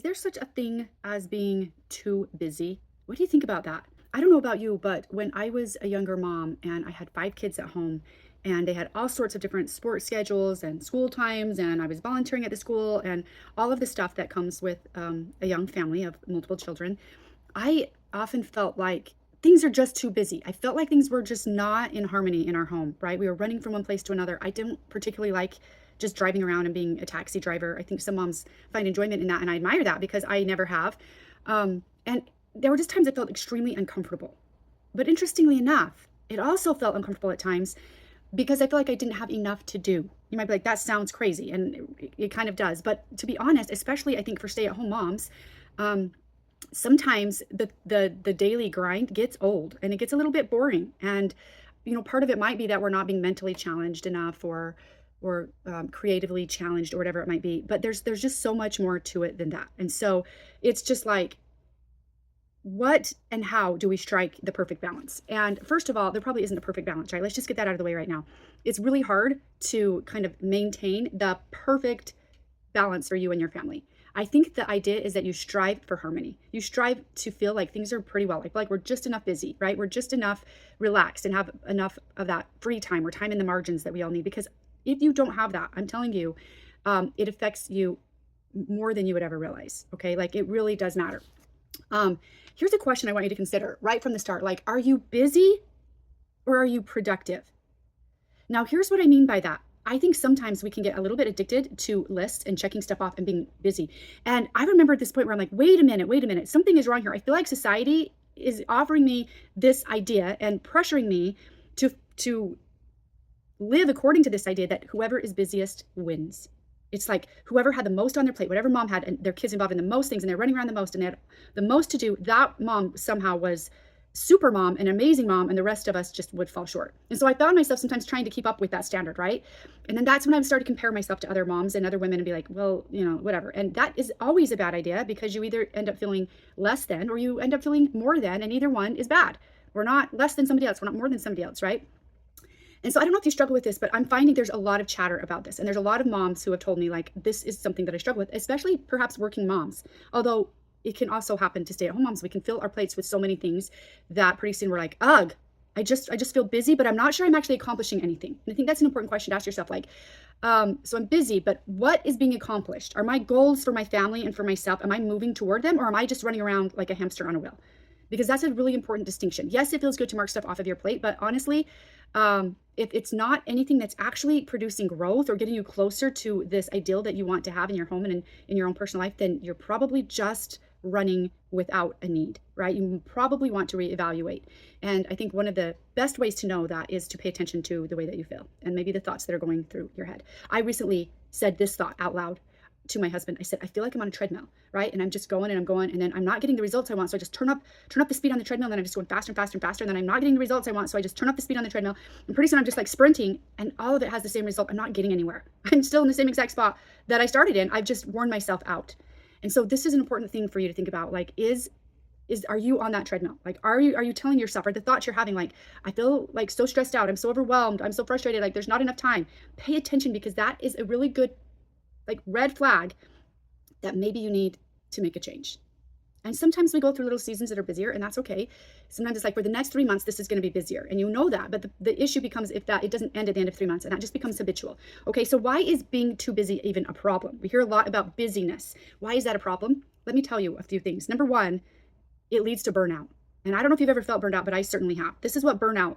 Is there such a thing as being too busy? What do you think about that? I don't know about you, but when I was a younger mom and I had 5 kids at home and they had all sorts of different sports schedules and school times, and I was volunteering at the school and all of the stuff that comes with a young family of multiple children, I often felt like things are just too busy. I felt like things were just not in harmony in our home, right? We were running from one place to another. I didn't particularly like just driving around and being a taxi driver. I think some moms find enjoyment in that, and I admire that because I never have. And there were just times I felt extremely uncomfortable. But interestingly enough, it also felt uncomfortable at times because I feel like I didn't have enough to do. You might be like, that sounds crazy, and it kind of does. But to be honest, especially I think for stay-at-home moms, sometimes the daily grind gets old and it gets a little bit boring. And part of it might be that we're not being mentally challenged enough, or creatively challenged, or whatever it might be. But there's just so much more to it than that. And so it's just like, what and how do we strike the perfect balance? And first of all, there probably isn't a perfect balance, right? Let's just get that out of the way right now. It's really hard to kind of maintain the perfect balance for you and your family. I think the idea is that you strive for harmony. You strive to feel like things are pretty well. I feel like we're just enough busy, right? We're just enough relaxed and have enough of that free time or time in the margins that we all need. Because if you don't have that, I'm telling you, it affects you more than you would ever realize. Okay. Like, it really does matter. Here's a question I want you to consider right from the start. Like, are you busy or are you productive? Now, here's what I mean by that. I think sometimes we can get a little bit addicted to lists and checking stuff off and being busy. And I remember at this point where I'm like, wait a minute, something is wrong here. I feel like society is offering me this idea and pressuring me to live according to this idea that whoever is busiest wins. It's like whoever had the most on their plate, whatever mom had, and their kids involved in the most things, and they're running around the most, and they had the most to do, that mom somehow was super mom, an amazing mom, and the rest of us just would fall short. And so I found myself sometimes trying to keep up with that standard, right? And then that's when I started to compare myself to other moms and other women and be like, well, whatever. And that is always a bad idea, because you either end up feeling less than or you end up feeling more than, and either one is bad. We're not less than somebody else. We're not more than somebody else, right? And so I don't know if you struggle with this, but I'm finding there's a lot of chatter about this. And there's a lot of moms who have told me, like, this is something that I struggle with, especially perhaps working moms. Although it can also happen to stay-at-home moms. We can fill our plates with so many things that pretty soon we're like, ugh, I just feel busy, but I'm not sure I'm actually accomplishing anything. And I think that's an important question to ask yourself. Like, so I'm busy, but what is being accomplished? Are my goals for my family and for myself, am I moving toward them, or am I just running around like a hamster on a wheel? Because that's a really important distinction. Yes, it feels good to mark stuff off of your plate, but honestly, if it's not anything that's actually producing growth or getting you closer to this ideal that you want to have in your home and in your own personal life, then you're probably just running without a need, right? You probably want to reevaluate. And I think one of the best ways to know that is to pay attention to the way that you feel and maybe the thoughts that are going through your head. I recently said this thought out loud to my husband. I said, I feel like I'm on a treadmill, right? And I'm just going and I'm going, and then I'm not getting the results I want. So I just turn up the speed on the treadmill, and then I'm just going faster and faster and faster. And then I'm not getting the results I want. So I just turn up the speed on the treadmill, and pretty soon I'm just like sprinting, and all of it has the same result. I'm not getting anywhere. I'm still in the same exact spot that I started in. I've just worn myself out. And so this is an important thing for you to think about. Like, are you on that treadmill? Like, are you telling yourself, or the thoughts you're having, like, I feel like so stressed out, I'm so overwhelmed, I'm so frustrated, like there's not enough time. Pay attention, because that is a really good, like, red flag that maybe you need to make a change. And sometimes we go through little seasons that are busier, and that's okay. Sometimes it's like, for the next 3 months, this is going to be busier. And you know that, but the issue becomes if that it doesn't end at the end of 3 months, and that just becomes habitual. Okay, so why is being too busy even a problem? We hear a lot about busyness. Why is that a problem? Let me tell you a few things. Number one, it leads to burnout. And I don't know if you've ever felt burned out, but I certainly have. This is what burnout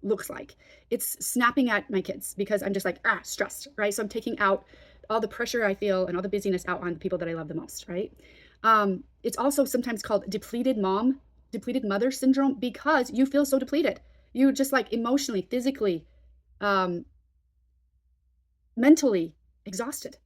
looks like. It's snapping at my kids because I'm just like, stressed, right? So I'm taking out all the pressure I feel and all the busyness out on the people that I love the most, right? It's also sometimes called depleted mother syndrome, because you feel so depleted. You just, like, emotionally, physically, mentally exhausted,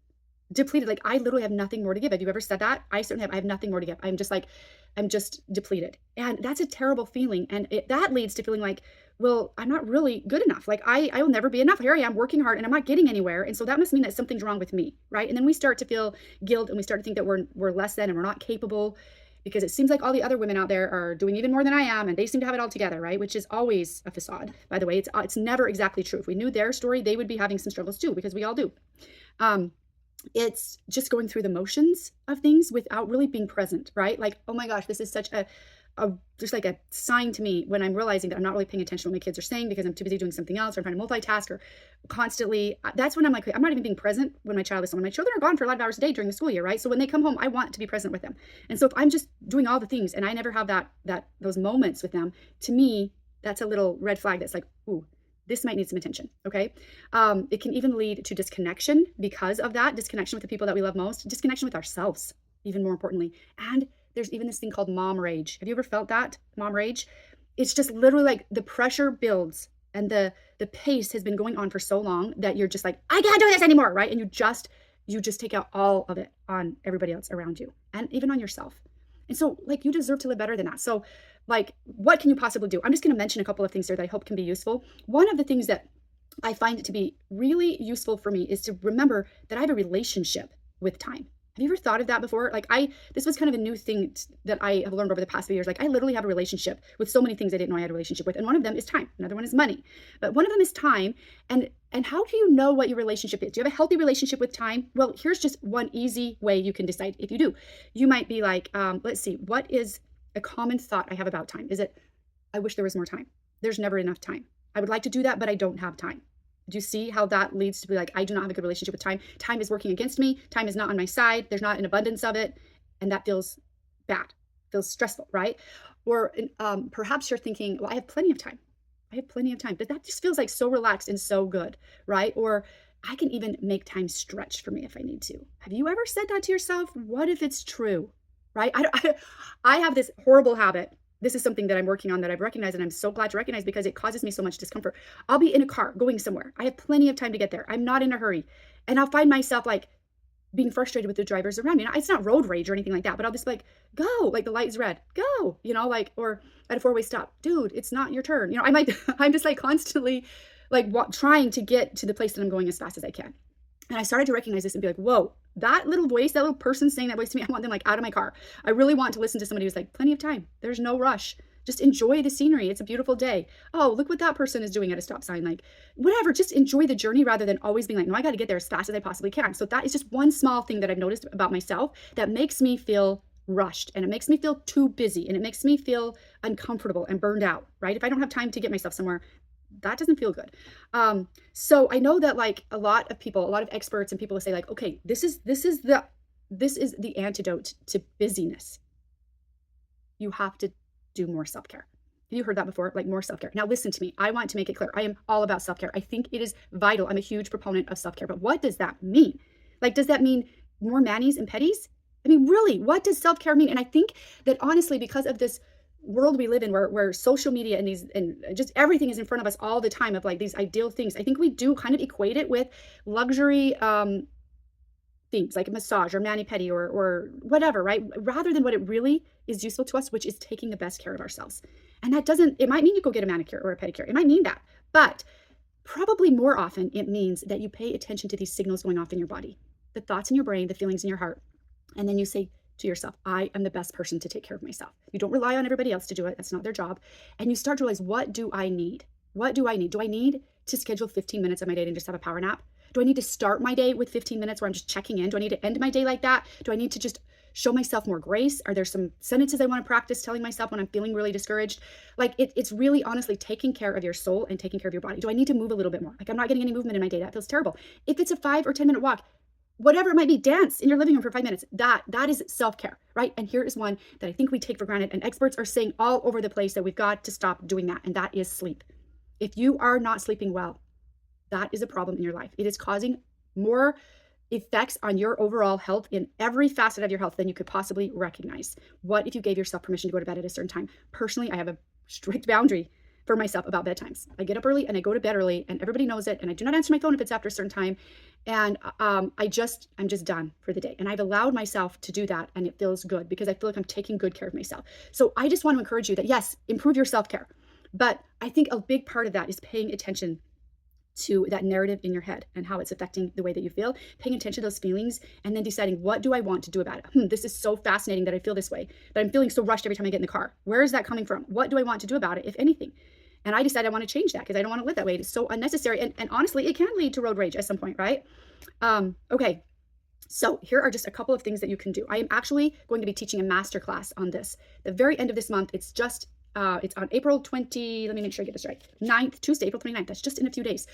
depleted. Like, I literally have nothing more to give. Have you ever said that? I certainly have. I have nothing more to give. I'm just depleted. And that's a terrible feeling. And that leads to feeling like, well, I'm not really good enough. Like, I will never be enough. Here I am working hard and I'm not getting anywhere. And so that must mean that something's wrong with me, right? And then we start to feel guilt, and we start to think that we're less than, and we're not capable, because it seems like all the other women out there are doing even more than I am, and they seem to have it all together, right? Which is always a facade, by the way. It's never exactly true. If we knew their story, they would be having some struggles too, because we all do. It's just going through the motions of things without really being present, right? Like, oh my gosh, this is such a just like a sign to me when I'm realizing that I'm not really paying attention to what my kids are saying because I'm too busy doing something else, or I'm trying to multitask, or constantly. That's when I'm like, I'm not even being present when my child is home. My children are gone for a lot of hours a day during the school year, right? So when they come home, I want to be present with them. And so if I'm just doing all the things and I never have those moments with them, to me, that's a little red flag that's like, ooh, this might need some attention. Okay. It can even lead to disconnection because of that disconnection with the people that we love most, disconnection with ourselves, even more importantly. And there's even this thing called mom rage. Have you ever felt that? Mom rage? It's just literally like the pressure builds and the pace has been going on for so long that you're just like, I can't do this anymore, right? And you just take out all of it on everybody else around you and even on yourself. And so like you deserve to live better than that. So like what can you possibly do? I'm just going to mention a couple of things there that I hope can be useful. One of the things that I find it to be really useful for me is to remember that I have a relationship with time. Have you ever thought of that before? Like this was kind of a new thing that I have learned over the past few years. Like I literally have a relationship with so many things I didn't know I had a relationship with. And one of them is time. Another one is money. But one of them is time. And how do you know what your relationship is? Do you have a healthy relationship with time? Well, here's just one easy way you can decide if you do. You might be like, let's see, what is a common thought I have about time? Is it, I wish there was more time. There's never enough time. I would like to do that, but I don't have time. Do you see how that leads to be like, I do not have a good relationship with time. Time is working against me. Time is not on my side. There's not an abundance of it. And that feels bad, feels stressful, right? Or perhaps you're thinking, well, I have plenty of time. I have plenty of time. But that just feels like so relaxed and so good, right? Or I can even make time stretch for me if I need to. Have you ever said that to yourself? What if it's true, right? I have this horrible habit. This is something that I'm working on that I've recognized, and I'm so glad to recognize because it causes me so much discomfort. I'll be in a car going somewhere. I have plenty of time to get there. I'm not in a hurry. And I'll find myself like being frustrated with the drivers around me. Now, it's not road rage or anything like that, but I'll just be like, go, like the light is red, go, like, or at a four-way stop, dude, it's not your turn. I'm just like constantly like trying to get to the place that I'm going as fast as I can. And I started to recognize this and be like, whoa, that little voice, that little person saying that voice to me, I want them like out of my car. I really want to listen to somebody who's like, plenty of time. There's no rush. Just enjoy the scenery. It's a beautiful day. Oh, look what that person is doing at a stop sign. Like whatever, just enjoy the journey rather than always being like, no, I got to get there as fast as I possibly can. So that is just one small thing that I've noticed about myself that makes me feel rushed, and it makes me feel too busy, and it makes me feel uncomfortable and burned out, right? If I don't have time to get myself somewhere, that doesn't feel good. So I know that like a lot of experts and people will say like, okay, this is the antidote to busyness. You have to do more self-care. Have you heard that before? Like more self-care. Now listen to me. I want to make it clear. I am all about self-care. I think it is vital. I'm a huge proponent of self-care. But what does that mean? Like, does that mean more manis and petties? I mean, really, what does self-care mean? And I think that honestly, because of this world we live in where social media and just everything is in front of us all the time of like these ideal things, I think we do kind of equate it with luxury themes like a massage or mani-pedi or whatever, right? Rather than what it really is useful to us, which is taking the best care of ourselves. And it might mean you go get a manicure or a pedicure. It might mean that, but probably more often it means that you pay attention to these signals going off in your body, the thoughts in your brain, the feelings in your heart. And then you say to yourself, I am the best person to take care of myself. You don't rely on everybody else to do it. That's not their job. And you start to realize, what do I need? What do I need? Do I need to schedule 15 minutes of my day and just have a power nap? Do I need to start my day with 15 minutes where I'm just checking in? Do I need to end my day like that? Do I need to just show myself more grace? Are there some sentences I want to practice telling myself when I'm feeling really discouraged? Like it's really honestly taking care of your soul and taking care of your body. Do I need to move a little bit more? Like I'm not getting any movement in my day. That feels terrible. If it's a 5 or 10 minute walk, whatever it might be, dance in your living room for 5 minutes. That is self-care, right? And here is one that I think we take for granted, and experts are saying all over the place that we've got to stop doing that, and that is sleep. If you are not sleeping well, that is a problem in your life. It is causing more effects on your overall health in every facet of your health than you could possibly recognize. What if you gave yourself permission to go to bed at a certain time? Personally, I have a strict boundary for myself about bedtimes. I get up early and I go to bed early, and everybody knows it. And I do not answer my phone if it's after a certain time. And I'm just done for the day. And I've allowed myself to do that, and it feels good because I feel like I'm taking good care of myself. So I just want to encourage you that yes, improve your self-care. But I think a big part of that is paying attention to that narrative in your head and how it's affecting the way that you feel, paying attention to those feelings, and then deciding, what do I want to do about it? This is so fascinating that I feel this way, that I'm feeling so rushed every time I get in the car. Where is that coming from? What do I want to do about it, if anything? And I decided I want to change that because I don't want to live that way. It's so unnecessary. And honestly, it can lead to road rage at some point, right? Okay. So here are just a couple of things that you can do. I am actually going to be teaching a masterclass on this. The very end of this month, it's on April 20, let me make sure I get this right, 9th, Tuesday, April 29th. That's just in a few days.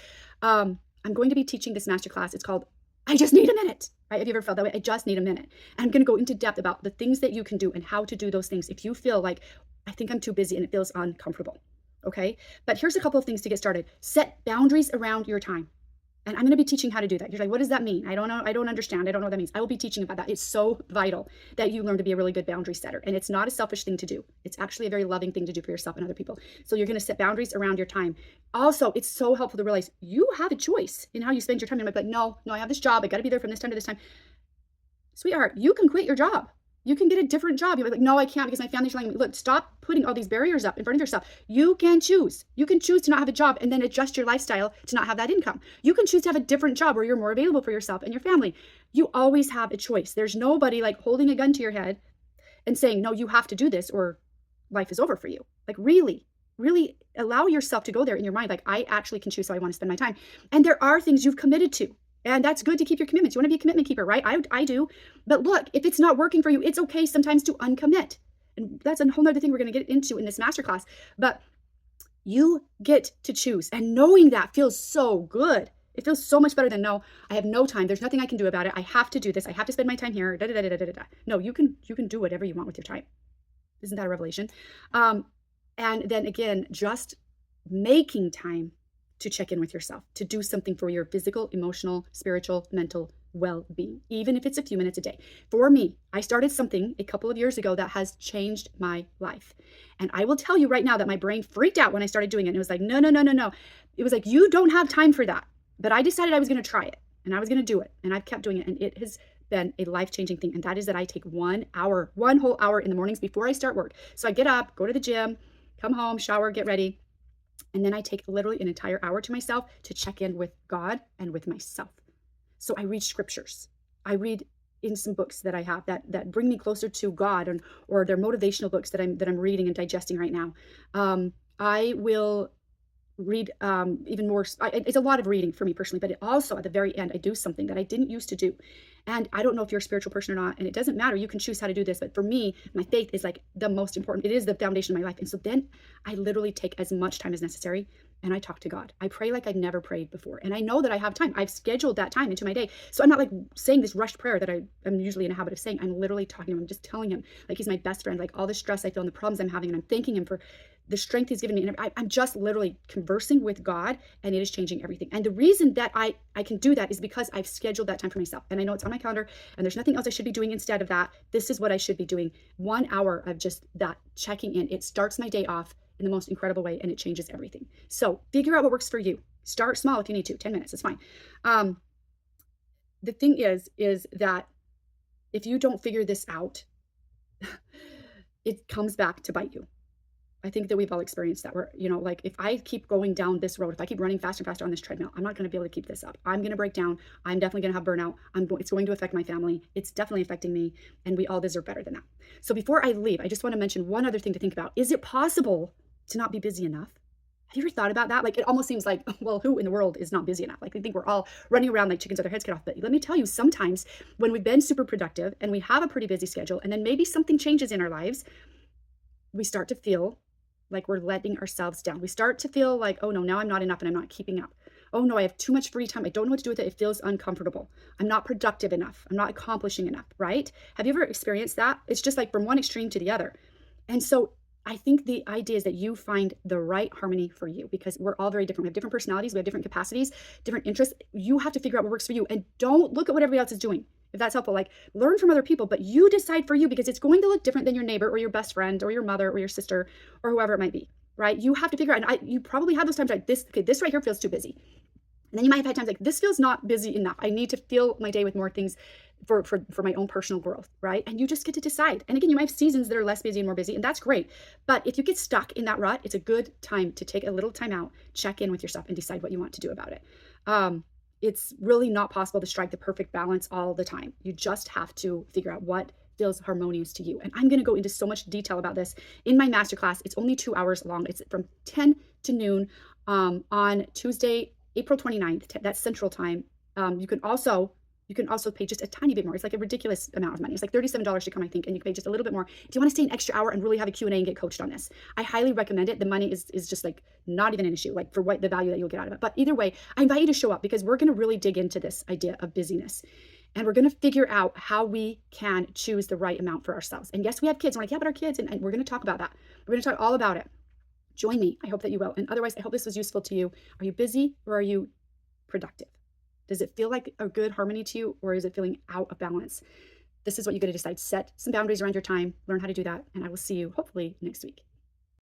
I'm going to be teaching this masterclass. It's called I Just Need a Minute. Right? Have you ever felt that way? I just need a minute. And I'm going to go into depth about the things that you can do and how to do those things if you feel like, I think I'm too busy and it feels uncomfortable. Okay? But here's a couple of things to get started. Set boundaries around your time. And I'm going to be teaching how to do that. You're like, what does that mean? I don't know. I don't understand. I don't know what that means. I will be teaching about that. It's so vital that you learn to be a really good boundary setter. And it's not a selfish thing to do. It's actually a very loving thing to do for yourself and other people. So you're going to set boundaries around your time. Also, it's so helpful to realize you have a choice in how you spend your time. You might be like, no, I have this job. I got to be there from this time to this time. Sweetheart, you can quit your job. You can get a different job. You're like, no, I can't because my family's telling me, look, stop putting all these barriers up in front of yourself. You can choose. You can choose to not have a job and then adjust your lifestyle to not have that income. You can choose to have a different job where you're more available for yourself and your family. You always have a choice. There's nobody like holding a gun to your head and saying, no, you have to do this or life is over for you. Like really allow yourself to go there in your mind. Like I actually can choose how I want to spend my time. And there are things you've committed to. And that's good to keep your commitments. You want to be a commitment keeper, right? I do. But look, if it's not working for you, it's okay sometimes to uncommit. And that's a whole nother thing we're going to get into in this masterclass. But you get to choose. And knowing that feels so good. It feels so much better than, no, I have no time. There's nothing I can do about it. I have to do this. I have to spend my time here. No, you can do whatever you want with your time. Isn't that a revelation? And then again, just making time to check in with yourself, to do something for your physical, emotional, spiritual, mental well-being, even if it's a few minutes a day. For me, I started something a couple of years ago that has changed my life. And I will tell you right now that my brain freaked out when I started doing it. And it was like, no. It was like, you don't have time for that. But I decided I was going to try it and I was going to do it. And I've kept doing it. And it has been a life-changing thing. And that is that I take 1 whole hour in the mornings before I start work. So I get up, go to the gym, come home, shower, get ready. And then I take literally an entire hour to myself to check in with God and with myself. So I read scriptures. I read in some books that I have that bring me closer to God, or they're motivational books that I'm reading and digesting right now. I will read even more. It's a lot of reading for me personally, but it also at the very end, I do something that I didn't used to do. And I don't know if you're a spiritual person or not, and it doesn't matter. You can choose how to do this. But for me, my faith is like the most important. It is the foundation of my life. And so then I literally take as much time as necessary and I talk to God. I pray like I've never prayed before. And I know that I have time. I've scheduled that time into my day. So I'm not like saying this rushed prayer that I'm usually in a habit of saying. I'm literally talking to him. I'm just telling him like he's my best friend, like all the stress I feel and the problems I'm having. And I'm thanking him for the strength he's given me. And I'm just literally conversing with God, and it is changing everything. And the reason that I can do that is because I've scheduled that time for myself. And I know it's on my calendar and there's nothing else I should be doing instead of that. This is what I should be doing. 1 hour of just that checking in. It starts my day off in the most incredible way, and it changes everything. So figure out what works for you. Start small if you need to. 10 minutes, it's fine. The thing is that if you don't figure this out, it comes back to bite you. I think that we've all experienced that where, like if I keep going down this road, if I keep running faster and faster on this treadmill, I'm not going to be able to keep this up. I'm going to break down. I'm definitely going to have burnout. It's going to affect my family. It's definitely affecting me, and we all deserve better than that. So before I leave, I just want to mention one other thing to think about. Is it possible to not be busy enough? Have you ever thought about that? Like it almost seems like, well, who in the world is not busy enough? Like I think we're all running around like chickens with our heads cut off. But let me tell you, sometimes when we've been super productive and we have a pretty busy schedule, and then maybe something changes in our lives, we start to feel like we're letting ourselves down. We start to feel like, oh no, now I'm not enough and I'm not keeping up. Oh no, I have too much free time. I don't know what to do with it. It feels uncomfortable. I'm not productive enough. I'm not accomplishing enough, right? Have you ever experienced that? It's just like from one extreme to the other. And so I think the idea is that you find the right harmony for you, because we're all very different. We have different personalities. We have different capacities, different interests. You have to figure out what works for you, and don't look at what everybody else is doing. If that's helpful, like learn from other people, but you decide for you, because it's going to look different than your neighbor or your best friend or your mother or your sister or whoever it might be, right? You have to figure out, and you probably have those times like this right here feels too busy. And then you might have had times like, this feels not busy enough. I need to fill my day with more things for my own personal growth, right? And you just get to decide. And again, you might have seasons that are less busy and more busy, and that's great. But if you get stuck in that rut, it's a good time to take a little time out, check in with yourself, and decide what you want to do about it. It's really not possible to strike the perfect balance all the time. You just have to figure out what feels harmonious to you. And I'm going to go into so much detail about this in my masterclass. It's only 2 hours long. It's from 10 to noon on Tuesday, April 29th. That's Central Time. You can also You can also pay just a tiny bit more. It's like a ridiculous amount of money. It's like $37 to come, I think, and you can pay just a little bit more. Do you want to stay an extra hour and really have a Q&A and get coached on this? I highly recommend it. The money is just like not even an issue, like for what the value that you'll get out of it. But either way, I invite you to show up because we're going to really dig into this idea of busyness. And we're going to figure out how we can choose the right amount for ourselves. And yes, we have kids. We're like, yeah, but our kids, and we're going to talk about that. We're going to talk all about it. Join me. I hope that you will. And otherwise, I hope this was useful to you. Are you busy or are you productive? Does it feel like a good harmony to you, or is it feeling out of balance? This is what you got to decide. Set some boundaries around your time, learn how to do that, and I will see you hopefully next week.